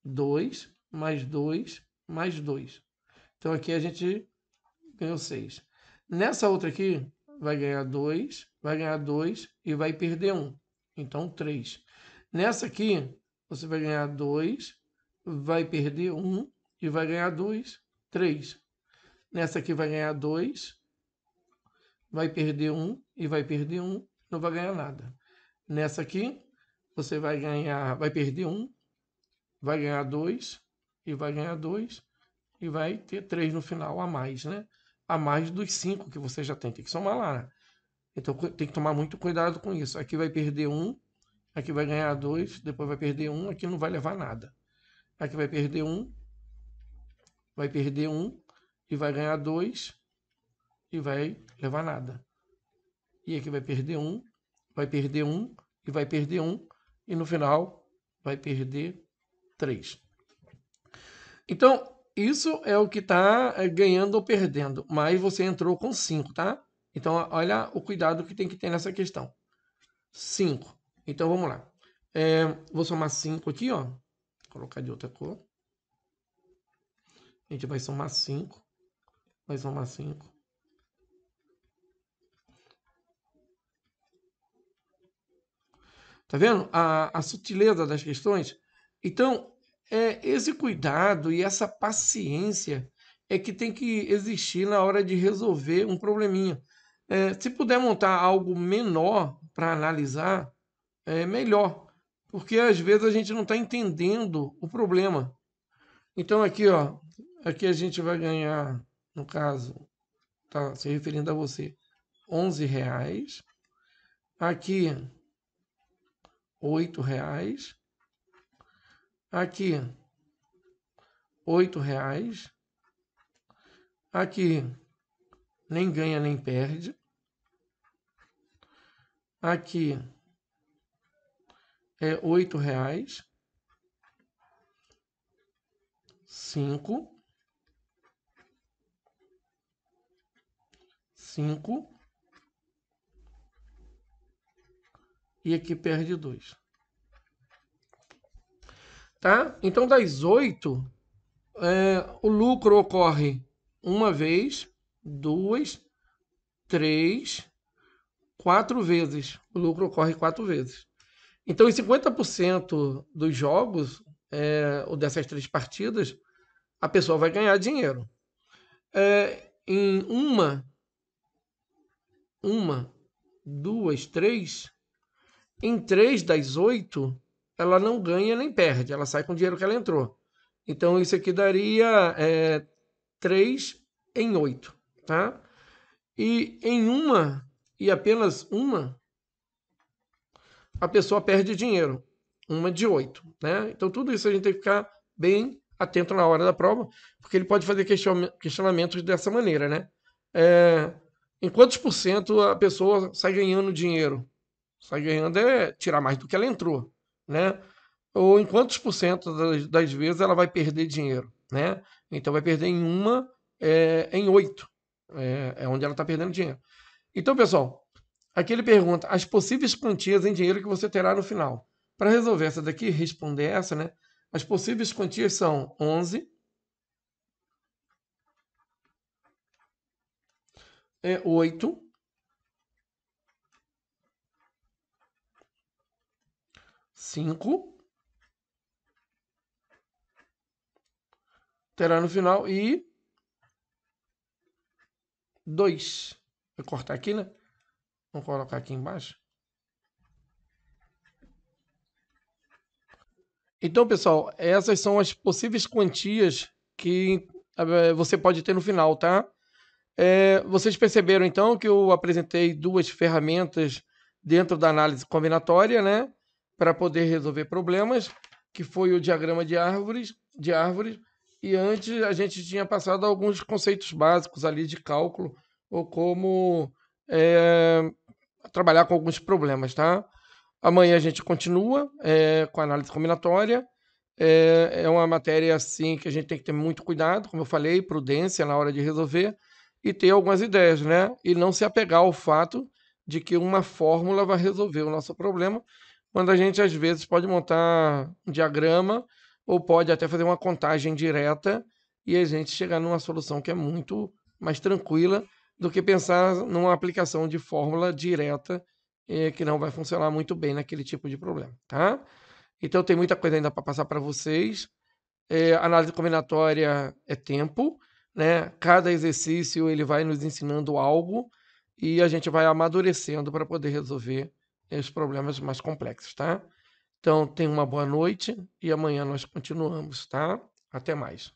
2 mais 2 mais 2. Então aqui a gente ganhou 6. Nessa outra aqui, vai ganhar 2 e vai perder 1. Então 3. Nessa aqui, você vai ganhar 2, vai perder 1 e vai ganhar 2, 3. Nessa aqui vai ganhar 2, vai perder 1 e vai perder 1, não vai ganhar nada. Nessa aqui, você vai perder 1, vai ganhar 2 e vai ganhar 2 e vai ter 3 no final a mais, né? A mais dos 5 que você já tem que somar lá, né? Então tem que tomar muito cuidado com isso. Aqui vai perder 1, aqui vai ganhar 2, depois vai perder 1, aqui não vai levar nada. Aqui vai perder 1 e vai ganhar 2 e vai levar nada. E aqui vai perder 1 e vai perder 1 e no final vai perder 3. Então, isso é o que está ganhando ou perdendo, mas você entrou com 5, tá? Então, olha o cuidado que tem que ter nessa questão. 5. Então, vamos lá. Vou somar 5 aqui, ó. Vou colocar de outra cor. A gente vai somar 5. Vai somar 5. Tá vendo a sutileza das questões? Então, esse cuidado e essa paciência é que tem que existir na hora de resolver um probleminha. Se puder montar algo menor para analisar, é melhor, porque às vezes a gente não está entendendo o problema. Então aqui, ó, aqui a gente vai ganhar, no caso, tá se referindo a você, R$11. Aqui, R$ 8. Aqui, R$ 8. Aqui, nem ganha nem perde. Aqui é R$ 8. 5. 5. E aqui perde 2. Tá? Então, das 8, o lucro ocorre uma vez, 2, 3, 4 vezes. O lucro ocorre 4 vezes. Então, em 50% dos jogos, ou dessas 3 partidas, a pessoa vai ganhar dinheiro. Em uma, 2, 3, em 3 das 8, ela não ganha nem perde, ela sai com o dinheiro que ela entrou. Então, isso aqui daria 3 em 8, tá? E em uma, e apenas uma, a pessoa perde dinheiro. Uma de 8, né? Então, tudo isso a gente tem que ficar bem atento na hora da prova, porque ele pode fazer questionamentos dessa maneira, né? Em quantos por cento a pessoa sai ganhando dinheiro? Sai ganhando é tirar mais do que ela entrou, né? Ou em quantos por cento das vezes ela vai perder dinheiro, né? Então vai perder em uma, em 8. É onde ela está perdendo dinheiro. Então, pessoal, aqui ele pergunta as possíveis quantias em dinheiro que você terá no final. Para resolver essa daqui, responder essa, né? As possíveis quantias são 11, 8, 5, terá no final, e 2. Vou cortar aqui, né? Vamos colocar aqui embaixo. Então, pessoal, essas são as possíveis quantias que você pode ter no final, tá? Vocês perceberam, então, que eu apresentei 2 ferramentas dentro da análise combinatória, né? Para poder resolver problemas, que foi o diagrama de árvores, e antes a gente tinha passado alguns conceitos básicos ali de cálculo, ou como trabalhar com alguns problemas, tá? Amanhã a gente continua com a análise combinatória. É uma matéria assim que a gente tem que ter muito cuidado, como eu falei, prudência na hora de resolver e ter algumas ideias, né? E não se apegar ao fato de que uma fórmula vai resolver o nosso problema, quando a gente às vezes pode montar um diagrama ou pode até fazer uma contagem direta e a gente chegar numa solução que é muito mais tranquila do que pensar numa aplicação de fórmula direta que não vai funcionar muito bem naquele tipo de problema, tá? Então tem muita coisa ainda para passar para vocês. Análise combinatória é tempo, né? Cada exercício ele vai nos ensinando algo e a gente vai amadurecendo para poder resolver os problemas mais complexos, tá? Então tenha uma boa noite e amanhã nós continuamos, tá? Até mais.